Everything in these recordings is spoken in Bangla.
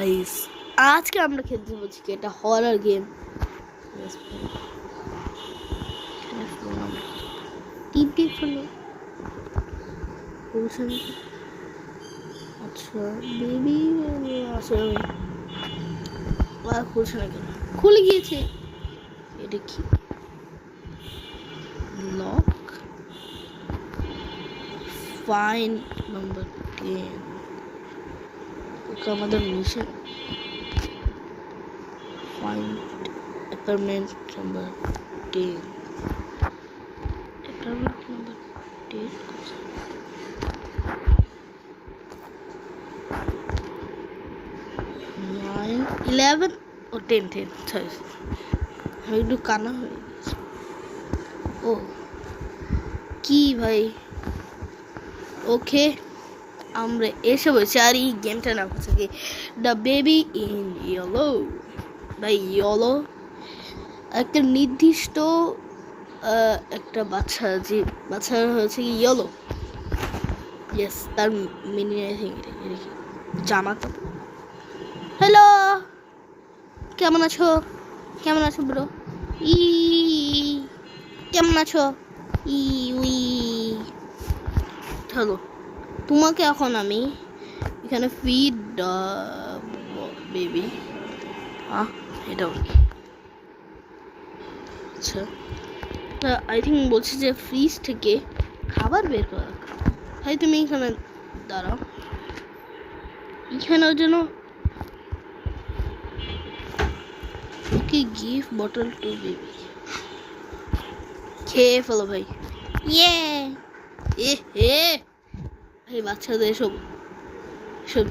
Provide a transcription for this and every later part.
গাইস আজকে আমরা খেলতে বলছি কি এটা হরর গেম। টিপ টিপ হলো আচ্ছা বেবি আসলে আর খুলছে না কেন? খুলে গিয়েছে। এটা কি লক? ফাইন নাম্বার 10 ওকে আমাদের mission find apartment number 10 apartment number 10 9 11 ও 10 sorry আমি একটু কানা হয়ে গেছি। ও কি ভাই ওকে আমরা এসে বসে আর এই গেমটা নাম হচ্ছে কি দ্য বেবি ইন ইয়েলো। ভাই ইয়েলো একটা নির্দিষ্ট একটা বাচ্চা যে বাচ্চা হয়েছে কি ইয়েলো। ইয়েস তার মিনি জামা কাপড়। হ্যালো কেমন আছো? কেমন আছো ব্রো? ই কেমন আছো? ই উই হ্যালো তোমাকে এখন আমি এখানে ফিড বেবি এটাও আচ্ছা আই থিঙ্ক বলছি যে ফ্রিজ থেকে খাবার বের করা। ভাই তুমি এখানে দাঁড়াও, এখানেও যেন ওকে গিফট বটল টু বেবি খেয়ে ফেলো ভাই। ইয়ে এ হে এই বাচ্চাদের এসব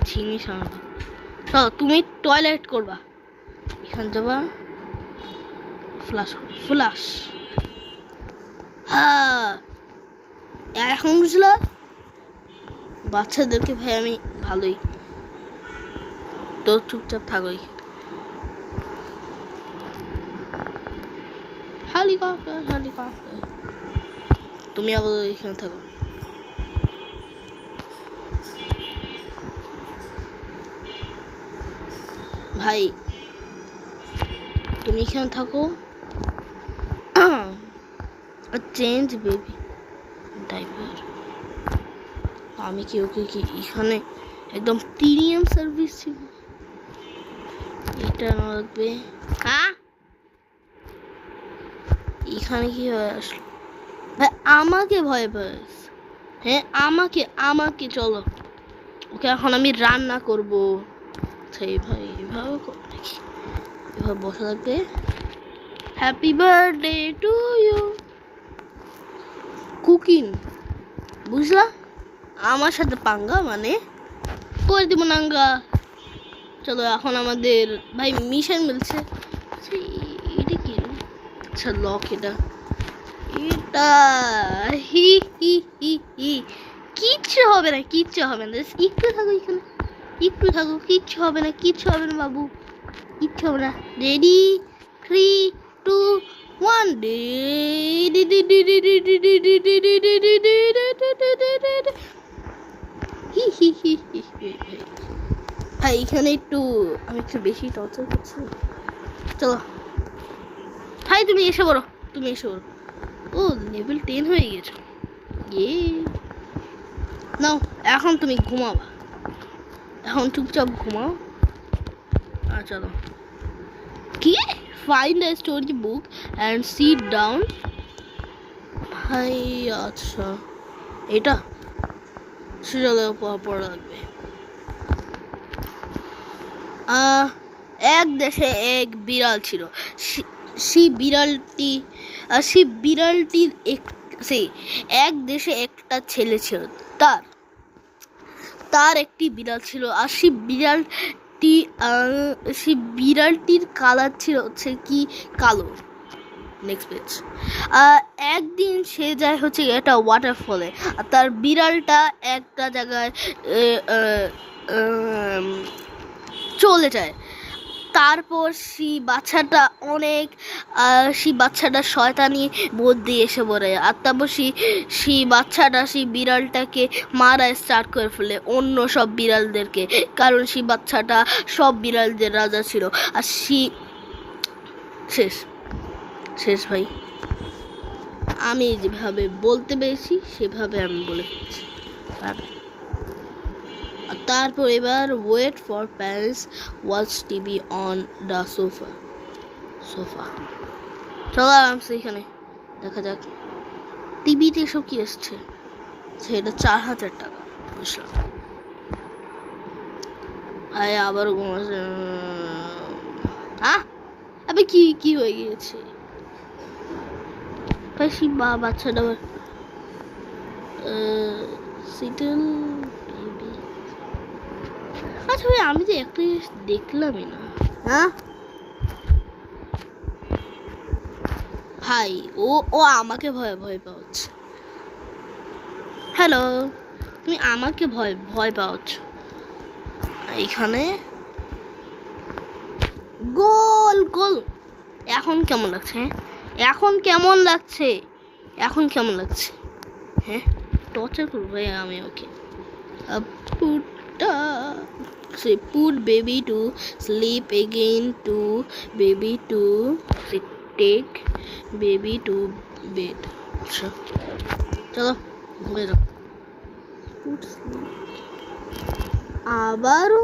জিনিস আনবা। তুমি টয়লেট করবা, এখান যাবা ফ্লাশ ফ্লাশ। হ্যাঁ এখন বুঝলা বাচ্চাদেরকে ভাই আমি ভালোই তো চুপচাপ থাকোই। হেলিকপ্টার হেলিকপ্টার তুমি আবার এখানে থাকো। ভাই তুমি এখানে থাকো। চেঞ্জ বেবি ডাইপার আমি কি ওকে কি এখানে একদম প্রিমিয়াম সার্ভিস ছিল এটা লাগবে। এখানে কি হয়ে আসলো ভাই? আমাকে ভয় পাস? হ্যাঁ আমাকে আমাকে চলো ওকে এখন আমি রান্না করব। সেই ভাই এভাবে নাকি এভাবে বসে থাকবে। Happy birthday to you cooking বুঝলা? আমার সাথে পাঙ্গা মানে করে দিব নাঙ্গা। চলো এখন আমাদের ভাই মিশন মিলছে। এটা কি? আচ্ছা লক এটা এটা হি হি হি হি কিচ্ছু হবে না কিচ্ছু হবে না। একটু থাকো এখানে একটু থাকো কিচ্ছু হবে না কিচ্ছু হবে না বাবু কিচ্ছু হবে না। রেডি 3 2 1 ভাই এখানে একটু আমি একটু বেশি টর্চার করছি। চলো ভাই তুমি এসে বলো তুমি এসে বলো। ও লেভেল 10 হয়ে গেছে। ইয়ে নাও এখন তুমি ঘুমাবা, এখন চুপচাপ ঘুমাও। চলো কি find the story book and sit down. ভাই আচ্ছা এটা সিরিয়ালে পড়া লাগবে। এক দেশে এক বিড়াল ছিল। সেই বিড়ালটির এক দেশে একটা ছেলে ছিল। তার একটি বিড়াল ছিল আর সেই বিড়ালটির কালার ছিল হচ্ছে কি কালো। Next page. একদিন সে যায় হচ্ছে একটা ওয়াটারফলে আর তার বিড়ালটা একটা জায়গায় চলে যায়। তারপর সেই বাচ্চাটা অনেক সেই বাচ্চাটা শয়তানি বুদ্ধি এসে পড়ে, আর তারপর সেই বাচ্চাটা সেই বিড়ালটাকে মারা স্টার্ট করে ফেলে অন্য সব বিড়ালদেরকে, কারণ সেই বাচ্চাটা সব বিড়ালদের রাজা ছিল। আর শেষ শেষ ভাই, আমি যেভাবে বলতে পেরেছি সেভাবে আমি বলে ফেলেছি। তারপর এবার wait for parents, watch TV on the sofa. চলো আরামসে এখানে দেখা যাক টিভিতে এসব কি এসছে। সেটা 4000 টাকা বুঝলাম। ভাই আবার ঘুমাচ্ছে। আবে কি হয়ে গিয়েছে ভাই? সেই বাচ্চাটা সিটেল বেবি। আচ্ছা ভাই, আমি তো একটা জিনিস দেখলামই না। ভাই ও আমাকে ভয় পাচ্ছে। হ্যালো, তুমি আমাকে ভয় পাচ্ছ এখানে? গোল গোল। এখন কেমন লাগছে? এখন কেমন লাগছে? হ্যাঁ, টর্চার করবো ভাই আমি ওকে। put baby to sleep again, to baby to take baby to bed. আচ্ছা চলো ঘুরে যাও। আবারও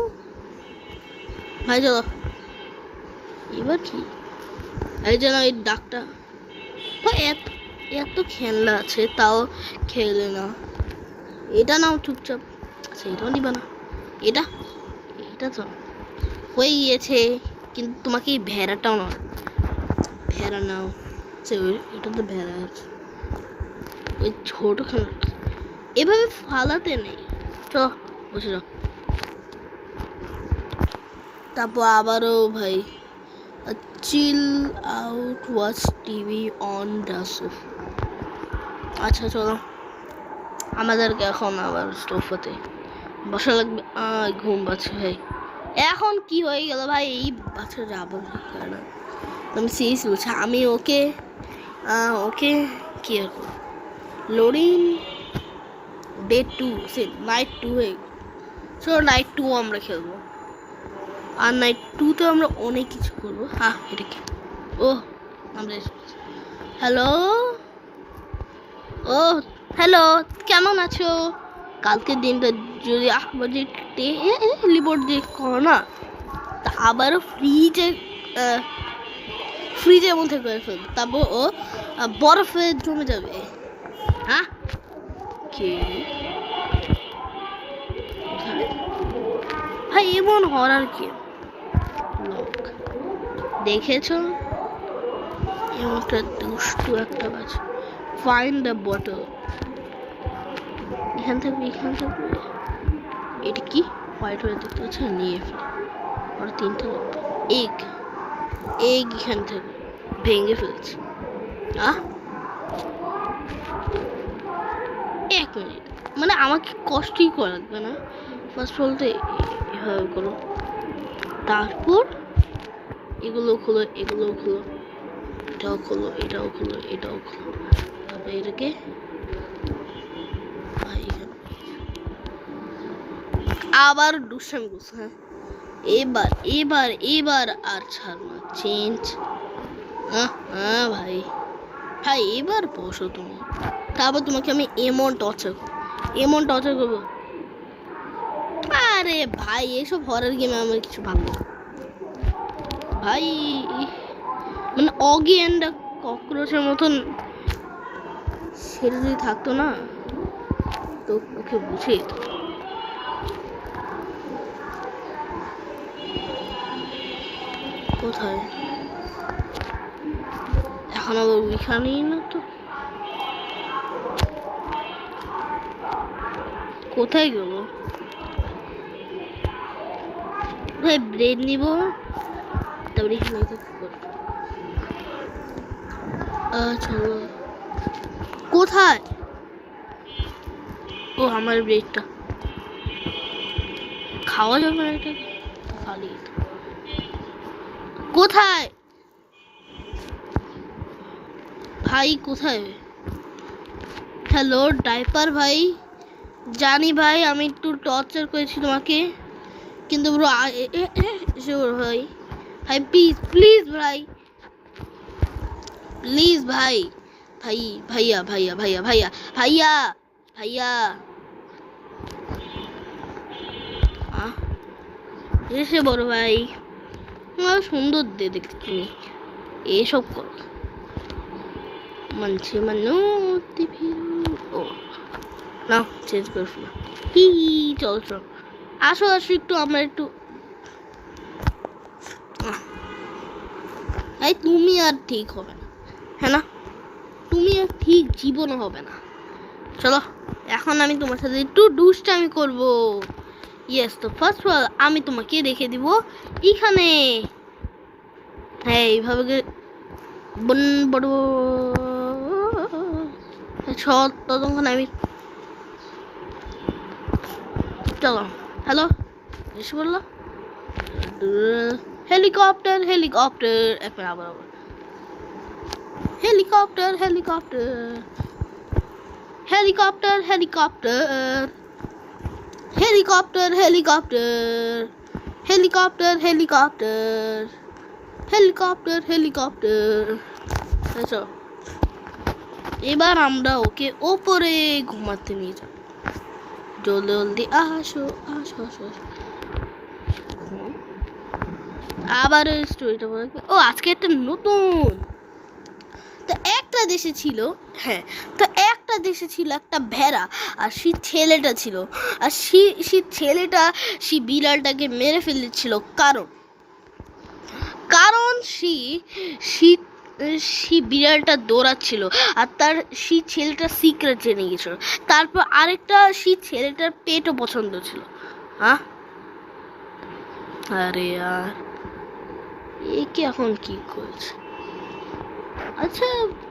ভাই চলো। এবার কি? এই যেন এই ডাকটা এত খেলনা আছে তাও খেলে না। এটা নাও চুপচাপ। আচ্ছা এটাও নিবা না? এটা তো হয়ে গিয়েছে, কিন্তু তোমাকে এই ভেড়াটাও নাও। ভেড়া নাও। এটা তো ভেড়া আছে। ওই ছোট খেলনা এভাবে ফালাতে নেই। চলো বসে যাও। তারপর আবারও ভাই chill out, watch TV on the sofa. আচ্ছা চলো, আমাদেরকে এখন আবার সোফাতে বসা লাগবে। ঘুম পাচ্ছে ভাই। এখন কি হয়ে গেল ভাই? এই বাচ্চাটা আবার করে না। আমি সিরিয়াস বলছি। আমি ওকে কি লোডিং ডে 2 নাইট 2 হয়ে চলো নাইট 2 আমরা খেলবো। আর নাইট 2 তে আমরা অনেক কিছু করবো। এটা কি? আমরা হ্যালো কেমন আছো? কালকের দিনটা যদি আবার যে রিপোর্ট দিয়ে করো না, তা আবারও ফ্রিজের মধ্যে করে ফেলবো। তারপর ও বরফে জমে যাবে। ভাই এমন হরার কি লোক দেখেছো? এমন একটা দুষ্টু একটা বাচ্চা। Find the bottle. এখান থেকে এটা কি হোয়াইট হয়ে দেখতে পাচ্ছি? নিয়ে ফেলে। আর 3টা এগ এখান থেকে ভেঙে ফেলছি। 1 মিনিট, মানে আমাকে কষ্টই করা লাগবে না। ফার্স্ট বলতে এভাবে করো, তারপর এগুলো খোলো, এটাও খোলো, তারপর এটাকে আবার দুষ্টামি করছে। এবার আর ছাড়বো না। চেঞ্জ। ভাই এবার বসো তুমি। তারপর তোমাকে আমি এমন টর্চার করবো। আরে ভাই এসব হরর গেমে আমার কিছু ভালো না ভাই। মানে অগি অ্যান্ড ককরোচের মতন সেটা যদি থাকতো না তো ওকে বুঝে যেত। কোথায় এখন আবার ওইখানেই না তো? কোথায় গেল ভাই? ব্রেড নিব, তারপরে এখানে চলো। কোথায়? আমার ব্রেডটা খাওয়া যাবে না, এটা খালি। কোথায় ভাই, কোথায়? হ্যালো ডাইপার ভাই, জানি ভাই আমি একটু টর্চার করেছি তোমাকে, কিন্তু ব্রো ভাই, ভাই প্লিজ প্লিজ ভাই, প্লিজ ভাই, ভাই ভাইয়া ভাইয়া ভাইয়া ভাইয়া ভাইয়া ভাইয়া এসে বড় ভাই, সুন্দর দে দেখতে তুমি, এসব করো মানছে মানতে ও না চেঞ্জ করে ফেলো। কি চল চল, আসো আসো একটু, আমরা একটু এই তুমি আর ঠিক হবে না, হ্যাঁ না, তুমি আর ঠিক জীবনও হবে না। চলো এখন আমি তোমার সাথে একটু দুষ্টামি করব। ইয়েস, তো ফার্স্ট অফ অল আমি তোমাকে রেখে দিব এখানে, হ্যাঁ এইভাবে বড় ততক্ষণ আমি, চলো হ্যালো এসে বললো হেলিকপ্টার হেলিকপ্টার, একবার আবার আবার helicopter helicopter helicopter helicopter helicopter helicopter helicopter helicopter helicopter helicopter. আচ্ছা এবার আমরা ওকে ওপরে ঘুমাতে নিয়ে যাব, জলদি জলদি আসো আসো আসো আসো। আবার স্টোরিটা বলে, ও আজকে একটা নতুন, তো একটা দেশে ছিল, হ্যাঁ তো একটা দেশে ছিল একটা ভেড়া, আর সেই ছেলেটা ছিল, আর সেই ছেলেটা সেই বিড়ালটাকে মেরে ফেলেছিল, কারণ কারণ সেই বিড়ালটা দৌড়াচ্ছিল, আর তার সেই ছেলেটা সিক্রেট জেনে গেছিল, তারপর আরেকটা সেই ছেলেটার পেটও পছন্দ ছিল। হ্যাঁ আরে আর একে এখন কি করছে? আচ্ছা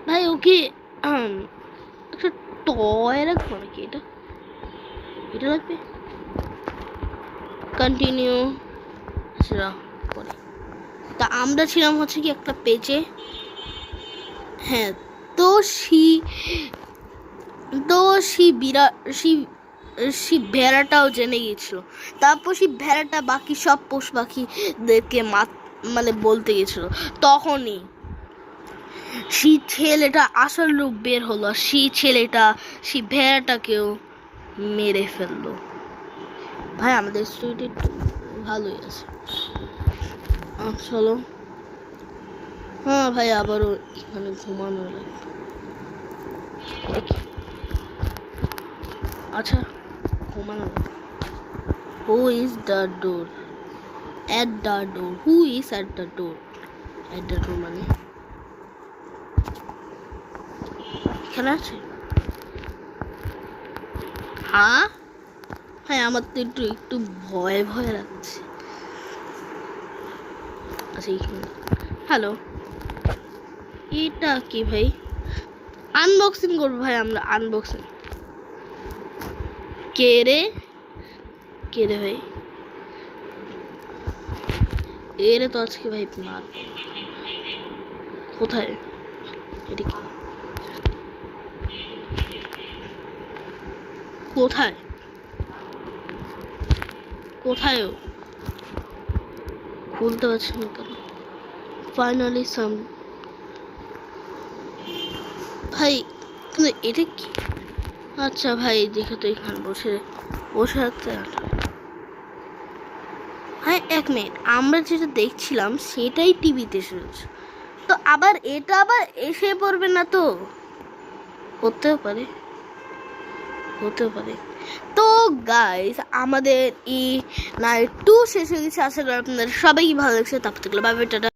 ভাই ওকে একটা টয় রাখবো নাকি, এটা এটা লাগবে, কন্টিনিউ সেটা পরে। তা আমরা ছিলাম হচ্ছে কি একটা পেজে, হ্যাঁ তো সেই সেই ভেড়াটাও জেনে গিয়েছিল, তারপর সেই ভেড়াটা বাকি সব পশু পাখিদেরকে মানে বলতে গেছিল, তখনই সেই ছেলেটা আসল রূপ বের হলো, সেই ছেলেটা সেই ভেড়াটাকেও মেরে ফেললো। ভাই আমাদের স্টোরিটা একটু ভালোই আছে, চলো। হ্যাঁ ভাই আবারও এখানে ঘুমানো লাগবে, আচ্ছা ঘুমানো লাগবে। Who is the door at the door, who is at the door, at the door মানে এখানে আছে। হ্যাঁ হ্যাঁ আমার তো একটু একটু ভয় ভয় লাগছে। আচ্ছা এইখানে, হ্যালো এটা কি ভাই, আনবক্সিং করবো ভাই আমরা, আনবক্সিং। কে রে ভাই, এরে তো আজকে ভাই মার, কোথায় এটা কি, কোথায় কোথায় ও খুলতে পারছি না কেন? ফাইনালি সাম ভাই, কিন্তু এটা কি? আচ্ছা ভাই দেখে তো এখানে বসে বসে থাকতে, হ্যাঁ এক মিনিট, আমরা যেটা দেখছিলাম সেটাই টিভিতে শুনছি, তো আবার এটা আবার এসে পড়বে না তো? হতেও পারে হতেও পারে। তো গাইস আমাদের এই নাইট 2 শেষ হয়ে গেছে, আশা করি আপনাদের সবাই ভালো লাগছে, তারপর থেকে বাই বাই টাটা।